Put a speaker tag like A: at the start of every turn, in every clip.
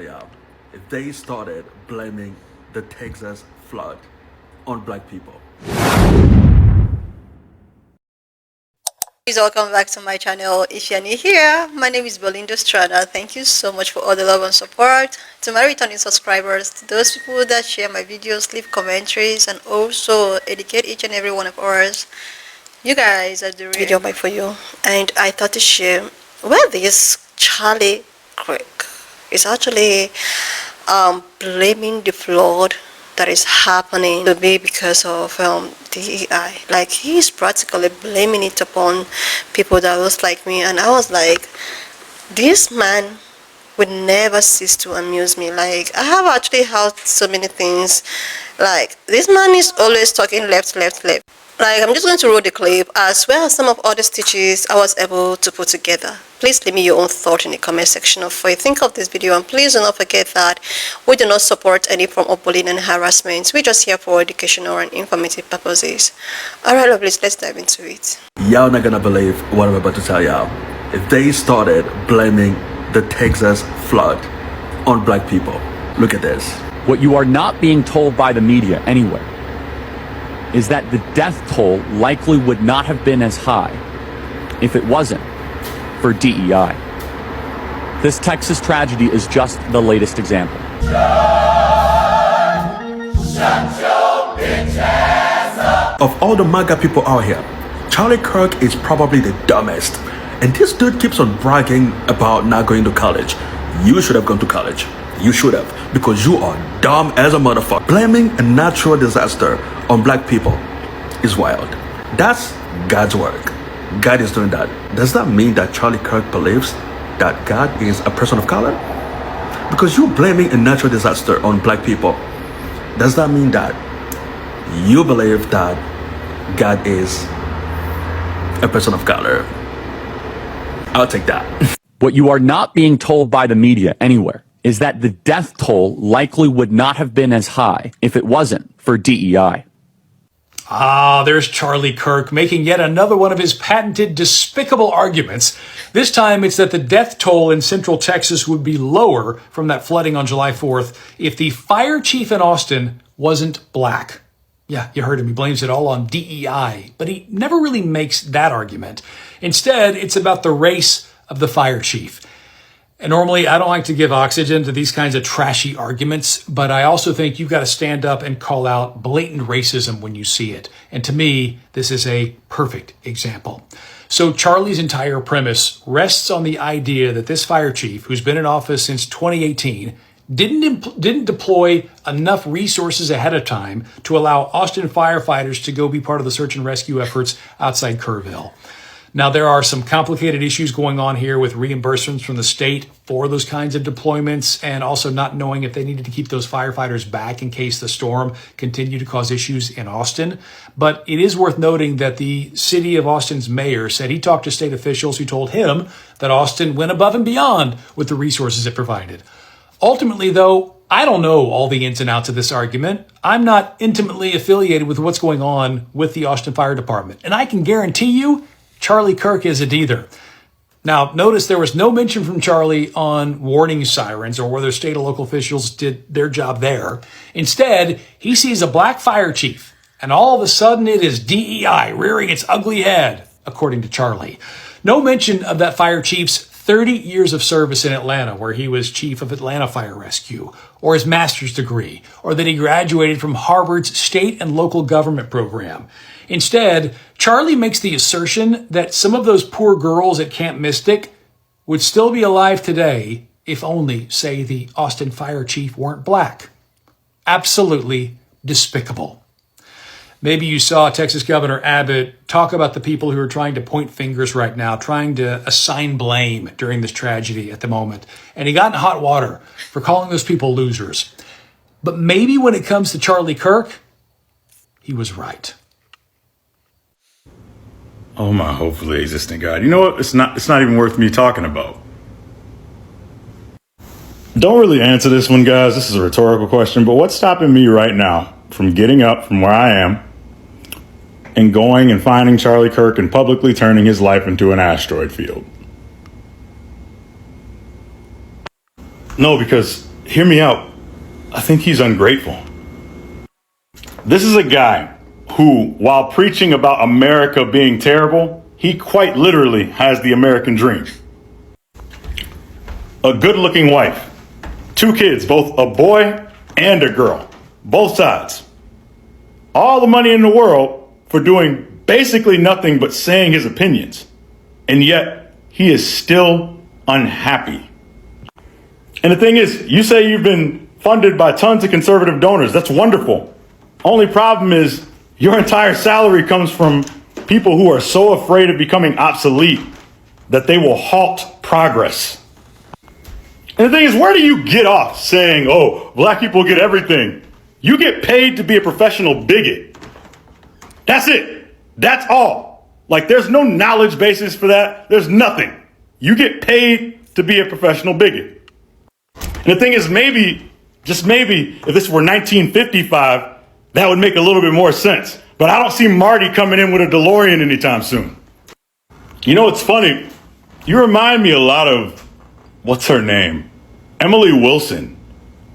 A: Yeah, if they started blaming the Texas flood on black people.
B: Please welcome back to my channel. If you're new here, my name is Belinda Strada. Thank you so much for all the love and support. To my returning subscribers, to those people that share my videos, leave commentaries, and also educate each and every one of us, you guys are the real video by for you. And I thought to share where this Charlie Kirk is actually blaming the flood that is happening to be because of DEI. Like, he's practically blaming it upon people that was like me, and I was like, this man would never cease to amuse me. Like, I have actually heard so many things. Like, this man is always talking left, left, left. Like, I'm just going to roll the clip as well as some of other stitches I was able to put together. Please leave me your own thought in the comment section of what you think of this video, and please do not forget that we do not support any form of bullying and harassment. We're just here for educational and informative purposes. Alright, lovelies, let's dive into it.
A: Y'all not gonna believe what I'm about to tell y'all. If they started blaming the Texas flood on black people, look at this.
C: What you are not being told by the media anyway is that the death toll likely would not have been as high if it wasn't for DEI. This Texas tragedy is just the latest example.
D: Shut your bitch ass up.
A: Of all the MAGA people out here, Charlie Kirk is probably the dumbest. And this dude keeps on bragging about not going to college. You should have gone to college. You should have, because you are dumb as a motherfucker. Blaming a natural disaster on black people is wild. That's God's work. God is doing that. Does that mean that Charlie Kirk believes that God is a person of color? Because you blaming a natural disaster on black people, does that mean that you believe that God is a person of color? I'll take that.
C: What you are not being told by the media anywhere is that the death toll likely would not have been as high if it wasn't for DEI.
E: Ah, there's Charlie Kirk making yet another one of his patented despicable arguments. This time it's that the death toll in Central Texas would be lower from that flooding on July 4th if the fire chief in Austin wasn't black. Yeah, you heard him. He blames it all on DEI, but he never really makes that argument. Instead, it's about the race of the fire chief. And normally, I don't like to give oxygen to these kinds of trashy arguments, but I also think you've got to stand up and call out blatant racism when you see it. And to me, this is a perfect example. So Charlie's entire premise rests on the idea that this fire chief, who's been in office since 2018, didn't deploy enough resources ahead of time to allow Austin firefighters to go be part of the search and rescue efforts outside Kerrville. Now, there are some complicated issues going on here with reimbursements from the state for those kinds of deployments, and also not knowing if they needed to keep those firefighters back in case the storm continued to cause issues in Austin. But it is worth noting that the city of Austin's mayor said he talked to state officials who told him that Austin went above and beyond with the resources it provided. Ultimately, though, I don't know all the ins and outs of this argument. I'm not intimately affiliated with what's going on with the Austin Fire Department, and I can guarantee you Charlie Kirk isn't either. Now, notice there was no mention from Charlie on warning sirens or whether state or local officials did their job there. Instead, he sees a black fire chief, and all of a sudden it is DEI rearing its ugly head, according to Charlie. No mention of that fire chief's 30 years of service in Atlanta, where he was chief of Atlanta Fire Rescue, or his master's degree, or that he graduated from Harvard's state and local government program. Instead, Charlie makes the assertion that some of those poor girls at Camp Mystic would still be alive today if only, say, the Austin fire chief weren't black. Absolutely despicable. Maybe you saw Texas Governor Abbott talk about the people who are trying to point fingers right now, trying to assign blame during this tragedy at the moment. And he got in hot water for calling those people losers. But maybe when it comes to Charlie Kirk, he was right.
F: Oh my hopefully existing God. You know what? It's not even worth me talking about. Don't really answer this one, guys. This is a rhetorical question, but what's stopping me right now from getting up from where I am and going and finding Charlie Kirk and publicly turning his life into an asteroid field? No, because hear me out. I think he's ungrateful. This is a guy who, while preaching about America being terrible, he quite literally has the American dream. A good-looking wife, 2 kids, both a boy and a girl, both sides. All the money in the world for doing basically nothing but saying his opinions. And yet, he is still unhappy. And the thing is, you say you've been funded by tons of conservative donors. That's wonderful. Only problem is your entire salary comes from people who are so afraid of becoming obsolete that they will halt progress. And the thing is, where do you get off saying, oh, black people get everything? You get paid to be a professional bigot. That's it. That's all. Like, there's no knowledge basis for that. There's nothing. You get paid to be a professional bigot. And the thing is, maybe, just maybe, if this were 1955, that would make a little bit more sense. But I don't see Marty coming in with a DeLorean anytime soon. You know, it's funny. You remind me a lot of, what's her name? Emily Wilson,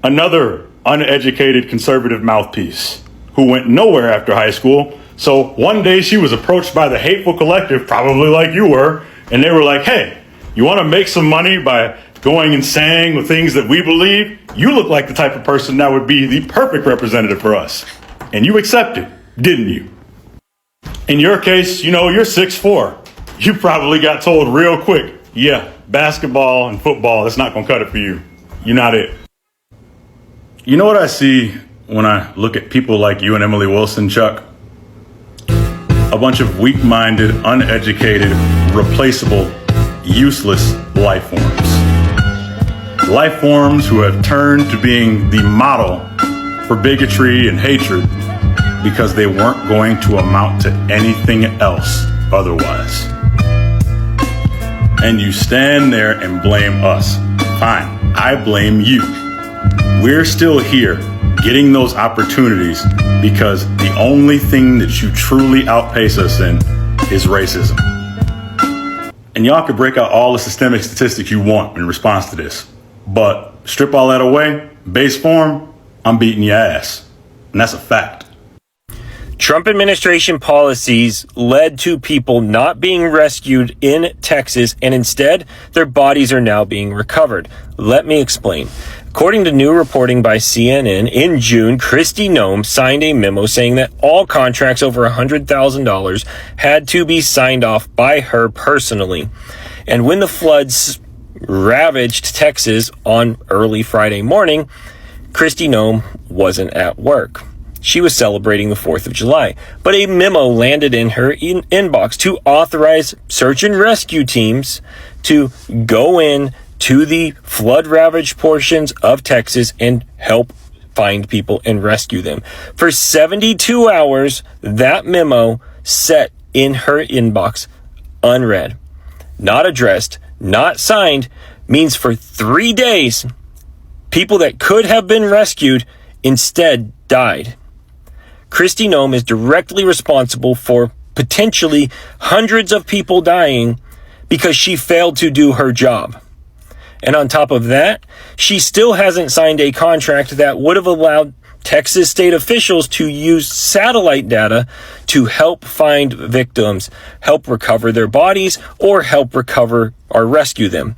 F: another uneducated conservative mouthpiece who went nowhere after high school. So one day she was approached by the Hateful Collective, probably like you were, and they were like, hey, you want to make some money by going and saying the things that we believe? You look like the type of person that would be the perfect representative for us. And you accepted, didn't you? In your case, you know, you're 6'4". You probably got told real quick, yeah, basketball and football, that's not going to cut it for you. You're not it. You know what I see when I look at people like you and Emily Wilson, Chuck? A bunch of weak-minded, uneducated, replaceable, useless life forms. Life forms who have turned to being the model for bigotry and hatred because they weren't going to amount to anything else otherwise. And you stand there and blame us. Fine, I blame you. We're still here getting those opportunities because the only thing that you truly outpace us in is racism. And y'all could break out all the systemic statistics you want in response to this. But strip all that away, base form, I'm beating your ass. And that's a fact.
G: Trump administration policies led to people not being rescued in Texas, and instead, their bodies are now being recovered. Let me explain. According to new reporting by CNN, in June, Kristi Noem signed a memo saying that all contracts over $100,000 had to be signed off by her personally. And when the floods ravaged Texas on early Friday morning, Kristi Noem wasn't at work. She was celebrating the 4th of July, but a memo landed in her inbox to authorize search and rescue teams to go in to the flood-ravaged portions of Texas and help find people and rescue them. For 72 hours, that memo sat in her inbox unread, not addressed, not signed, means for 3 days, people that could have been rescued instead died. Kristi Noem is directly responsible for potentially hundreds of people dying because she failed to do her job. And on top of that, she still hasn't signed a contract that would have allowed Texas state officials to use satellite data to help find victims, help recover their bodies, or help recover or rescue them.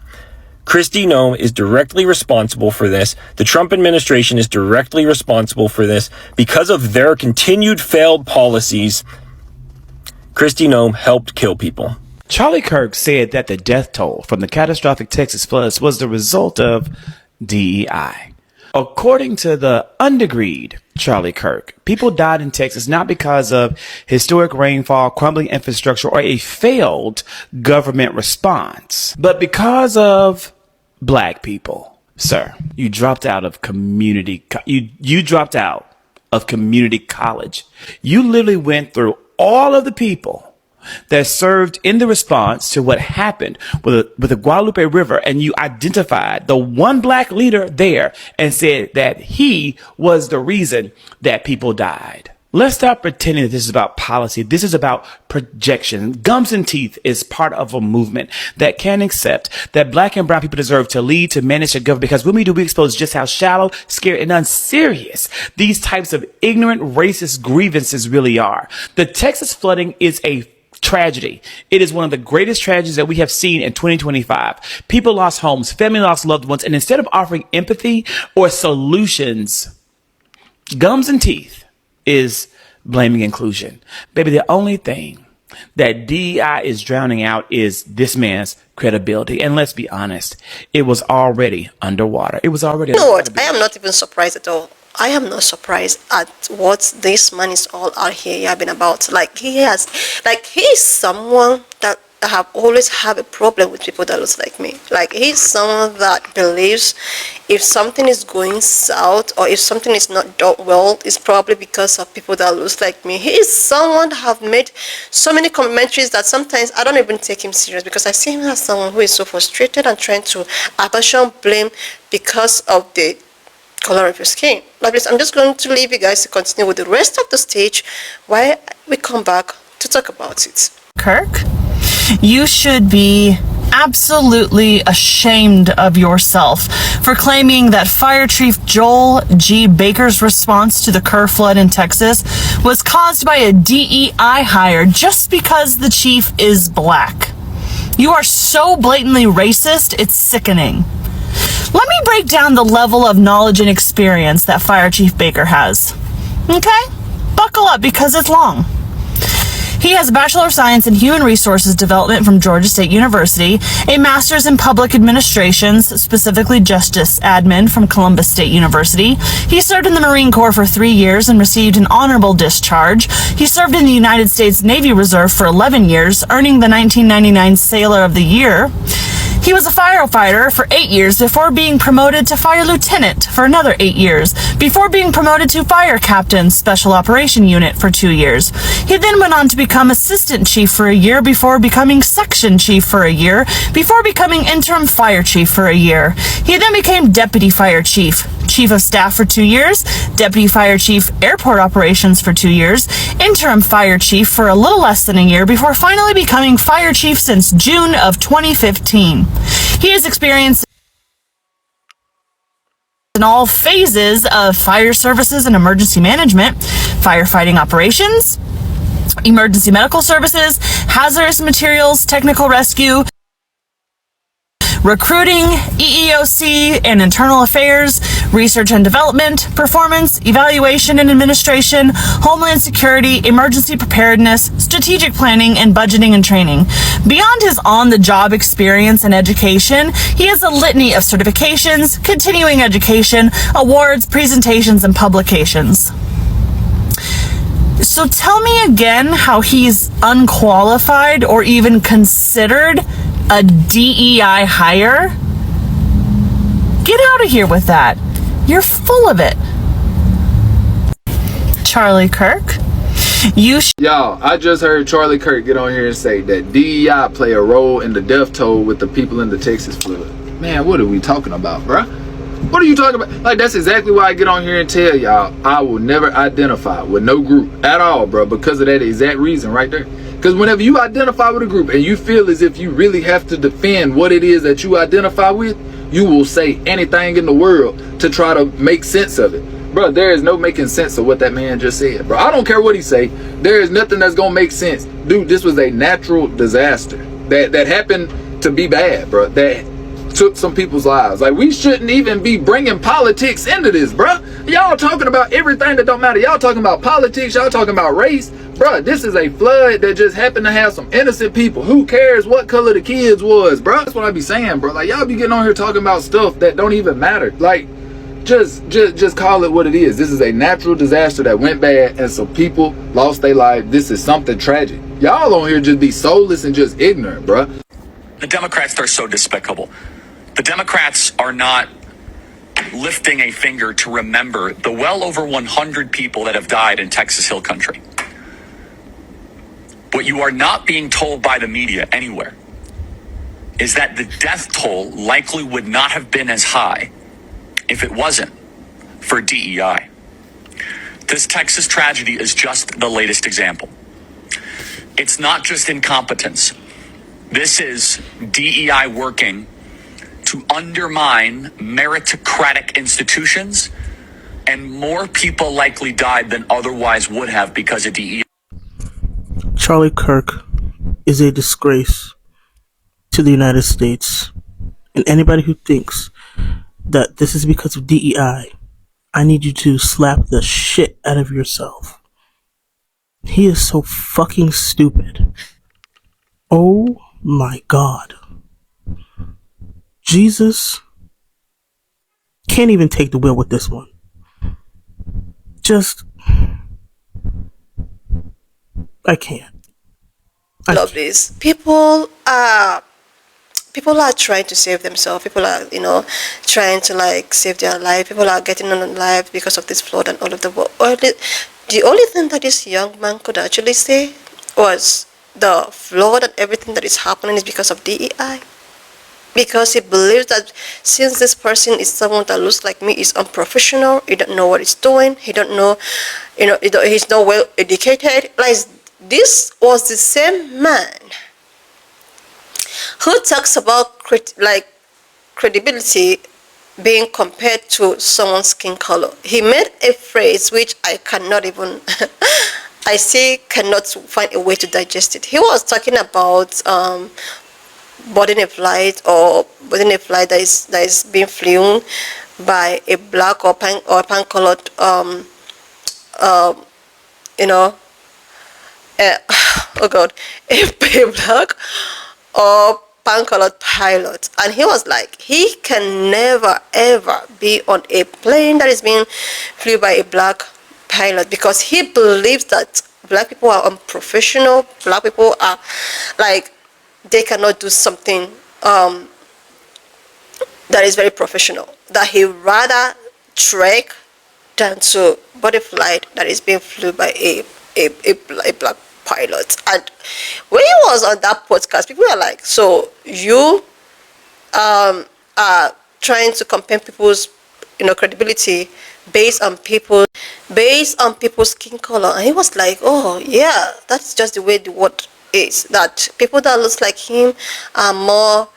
G: Kristi Noem is directly responsible for this. The Trump administration is directly responsible for this because of their continued failed policies. Kristi Noem helped kill people.
H: Charlie Kirk said that the death toll from the catastrophic Texas floods was the result of DEI. According to the undergreed Charlie Kirk, people died in Texas not because of historic rainfall, crumbling infrastructure, or a failed government response, but because of black people. Sir, you dropped out of community. You dropped out of community college. You literally went through all of the people that served in the response to what happened with the Guadalupe River, and you identified the one black leader there and said that he was the reason that people died. Let's stop pretending that this is about policy. This is about projection. Gums and Teeth is part of a movement that can accept that black and brown people deserve to lead, to manage, to govern, because when we do, we expose just how shallow, scared, and unserious these types of ignorant, racist grievances really are. The Texas flooding is a tragedy. It is one of the greatest tragedies that we have seen in 2025. People lost homes, family lost loved ones, and instead of offering empathy or solutions, Gums and Teeth is blaming inclusion. Baby, the only thing that DEI is drowning out is this man's credibility. And let's be honest, it was already underwater. It was already
B: You know what? I am not even surprised at all. I am not surprised at what this man is all out here yapping about. He's someone that I have always had a problem with people that looks like me. Like, he's someone that believes if something is going south or if something is not done well, it's probably because of people that looks like me. He is someone that have made so many commentaries that sometimes I don't even take him serious, because I see him as someone who is so frustrated and trying to apportion blame because of the color of your skin. Like this, I'm just going to leave you guys to continue with the rest of the stage while we come back to talk about it.
I: Kirk, you should be absolutely ashamed of yourself for claiming that Fire Chief Joel G. Baker's response to the Kerr flood in Texas was caused by a DEI hire just because the chief is black. You are so blatantly racist, it's sickening. Let me break down the level of knowledge and experience that Fire Chief Baker has. Okay? Buckle up because it's long. He has a Bachelor of Science in Human Resources Development from Georgia State University, a Master's in Public Administrations, specifically Justice Admin from Columbus State University. He served in the Marine Corps for 3 years and received an honorable discharge. He served in the United States Navy Reserve for 11 years, earning the 1999 Sailor of the Year. He was a firefighter for 8 years before being promoted to fire lieutenant for another 8 years, before being promoted to fire captain special operation unit for 2 years. He then went on to become assistant chief for a year, before becoming section chief for a year, before becoming interim fire chief for a year. He then became deputy fire chief, chief of staff for 2 years, deputy fire chief airport operations for 2 years, interim fire chief for a little less than a year, before finally becoming fire chief since June of 2015. He has experienced in all phases of fire services and emergency management, firefighting operations, emergency medical services, hazardous materials, technical rescue, recruiting, EEOC and internal affairs, research and development, performance, evaluation and administration, homeland security, emergency preparedness, strategic planning, and budgeting and training. Beyond his on-the-job experience and education, he has a litany of certifications, continuing education, awards, presentations, and publications. So tell me again how he's unqualified or even considered a DEI hire? Get out of here with that. You're full of it. Charlie Kirk,
J: Y'all, I just heard Charlie Kirk get on here and say that DEI play a role in the death toll with the people in the Texas flood. Man, what are we talking about, bruh? What are you talking about? Like, that's exactly why I get on here and tell y'all I will never identify with no group at all, bro, because of that exact reason right there. Because whenever you identify with a group and you feel as if you really have to defend what it is that you identify with, you will say anything in the world to try to make sense of it. Bro, there is no making sense of what that man just said, bro. I don't care what he say. There is nothing that's gonna make sense. Dude, this was a natural disaster that happened to be bad, bro. That took some people's lives. Like, we shouldn't even be bringing politics into this, bro. Y'all talking about everything that don't matter. Y'all talking about politics. Y'all talking about race. Bro, this is a flood that just happened to have some innocent people. Who cares what color the kids was, bro? That's what I be saying, bro. Like, y'all be getting on here talking about stuff that don't even matter. Like, just call it what it is. This is a natural disaster that went bad and some people lost their life. This is something tragic. Y'all on here just be soulless and just ignorant, bro.
C: The Democrats are so despicable. The Democrats are not lifting a finger to remember the well over 100 people that have died in Texas Hill Country. What you are not being told by the media anywhere is that the death toll likely would not have been as high if it wasn't for DEI. This Texas tragedy is just the latest example. It's not just incompetence. This is DEI working to undermine meritocratic institutions, and more people likely died than otherwise would have because of DEI.
K: Charlie Kirk is a disgrace to the United States. And anybody who thinks that this is because of DEI, I need you to slap the shit out of yourself. He is so fucking stupid. Oh my God. Jesus can't even take the wheel with this one. I can't.
B: Love this. People are trying to save themselves. People are, trying to like save their life. People are getting on life because of this flood and all of the world. The only thing that this young man could actually say was the flood and everything that is happening is because of DEI. Because he believes that since this person is someone that looks like me, is unprofessional, he don't know what he's doing, he don't know, he's not well educated. Like, this was the same man who talks about credibility being compared to someone's skin color. He made a phrase which I cannot even, I still cannot find a way to digest it. He was talking about boarding a flight that is being flown by a black or pan colored oh God, a black or pan colored pilot, and he was like, he can never ever be on a plane that is being flew by a black pilot, because he believes that black people are unprofessional. Black people are like, they cannot do something that is very professional, that he rather trek than to board a flight that is being flew by a black pilot. And when he was on that podcast, people were like, so you are trying to compare people's credibility based on people's skin color. And he was like, oh yeah, that's just the way the world is, that people that looks like him are more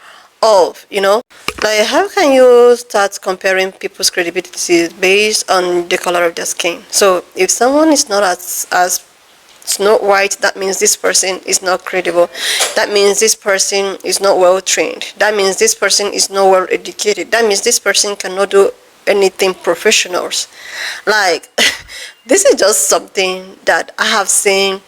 B: of, like, how can you start comparing people's credibility based on the color of their skin? So if someone is not as snow white, that means this person is not credible. That means this person is not well trained. That means this person is not well educated. That means this person cannot do anything professionals. Like, this is just something that I have seen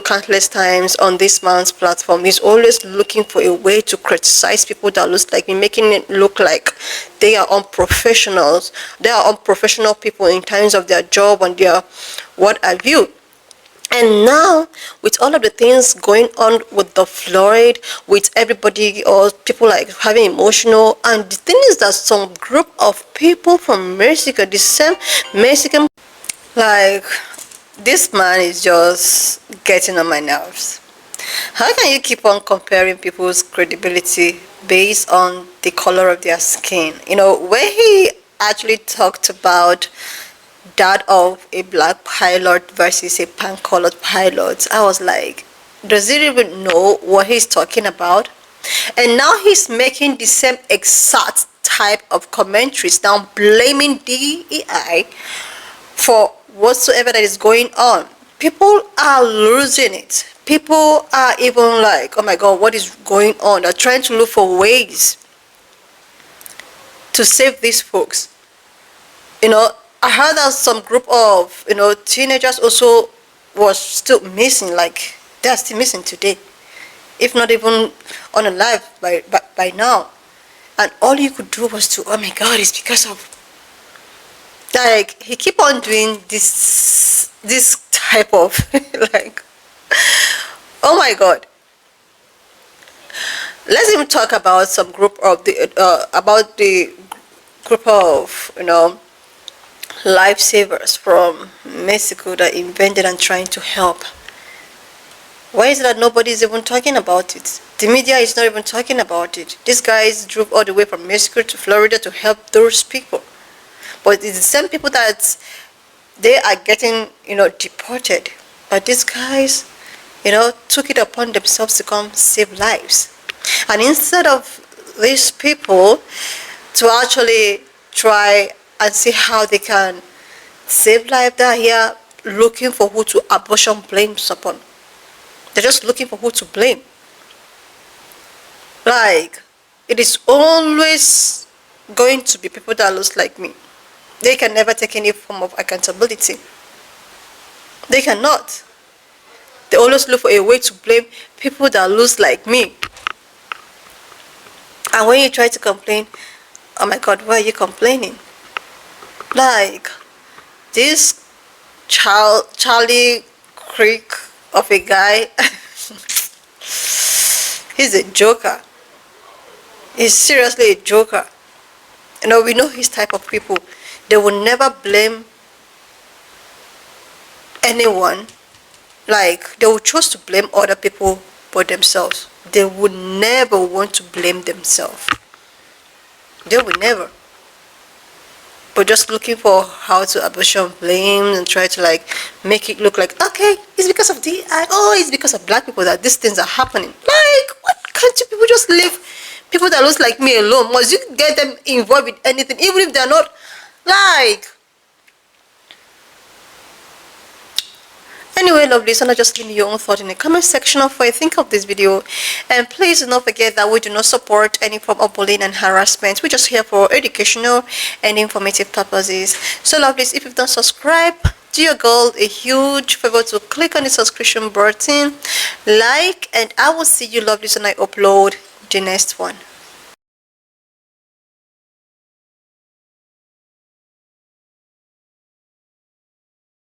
B: countless times on this man's platform. He's always looking for a way to criticize people that looks like me, making it look like they are unprofessionals. They are unprofessional people in terms of their job and their what have you. And now, with all of the things going on with the flood, with everybody or people like having emotional, and the thing is that some group of people from Mexico, the same Mexican, like, this man is just getting on my nerves. How can you keep on comparing people's credibility based on the color of their skin? When he actually talked about that of a black pilot versus a pan-colored pilot, I was like, does he even know what he's talking about? And now he's making the same exact type of commentaries, now blaming DEI for whatsoever that is going on. People are losing it. People are even like, oh my God, what is going on? They're trying to look for ways to save these folks. I heard that some group of teenagers also was still missing. Like, they are still missing today, if not even unalive by now. And all you could do was to, oh my God, it's because of, like, he keep on doing this type of like, oh my God. Let's even talk about some group of the group of lifesavers from Mexico that invented and trying to help. Why is it that nobody is even talking about it? The media is not even talking about it. These guys drove all the way from Mexico to Florida to help those people. But it's the same people that they are getting, deported. But these guys, took it upon themselves to come save lives. And instead of these people to actually try and see how they can save life, they're here looking for who to abortion blames upon. They're just looking for who to blame. Like, it is always going to be people that looks like me. They can never take any form of accountability. They cannot. They always look for a way to blame people that looks like me. And when you try to complain, oh my God, why are you complaining? Like, this Charlie Kirk of a guy, he's a joker. He's seriously a joker. We know his type of people. They will never blame anyone. Like, they will choose to blame other people but themselves. They would never want to blame themselves. They would never. But just looking for how to abortion blame and try to make it look like, okay, it's because of DI. Oh, it's because of black people that these things are happening. Like, what can't you people just leave people that looks like me alone? Must you get them involved with anything, even if they're not like? Anyway, lovely, so now just leave me your own thought in the comment section of what you think of this video. And please do not forget that we do not support any form of bullying and harassment. We're just here for educational and informative purposes. So lovelies, if you've not subscribed, do your girl a huge favor to click on the subscription button, like, and I will see you lovelies when I upload the next one.